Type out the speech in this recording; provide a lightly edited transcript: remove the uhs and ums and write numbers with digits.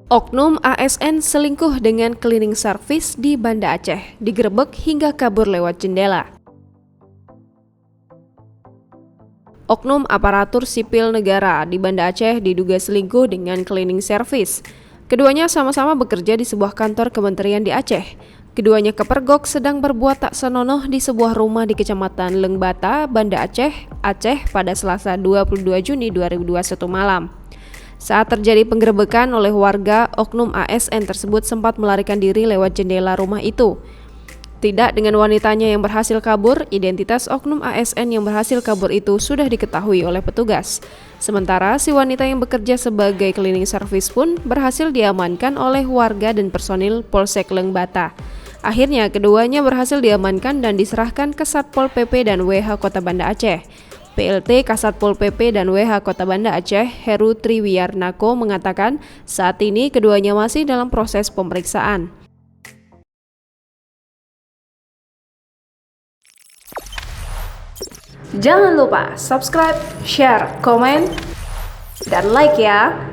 Oknum ASN selingkuh dengan cleaning service di Banda Aceh, digerebek hingga kabur lewat jendela. Oknum aparatur sipil negara di Banda Aceh diduga selingkuh dengan cleaning service. Keduanya sama-sama bekerja di sebuah kantor kementerian di Aceh. Keduanya kepergok sedang berbuat tak senonoh di sebuah rumah di Kecamatan Lengbata, Banda Aceh, Aceh pada Selasa 22 Juni 2021 malam. Saat terjadi penggerebekan oleh warga, oknum ASN tersebut sempat melarikan diri lewat jendela rumah itu. Tidak dengan wanitanya yang berhasil kabur, identitas oknum ASN yang berhasil kabur itu sudah diketahui oleh petugas. Sementara si wanita yang bekerja sebagai cleaning service pun berhasil diamankan oleh warga dan personil Polsek Lengbata. Akhirnya keduanya berhasil diamankan dan diserahkan ke Satpol PP dan WH Kota Banda Aceh. PLT Kasat Pol PP dan WH Kota Banda Aceh, Heru Triwiarnako mengatakan saat ini keduanya masih dalam proses pemeriksaan. Jangan lupa subscribe, share, komen, dan like ya!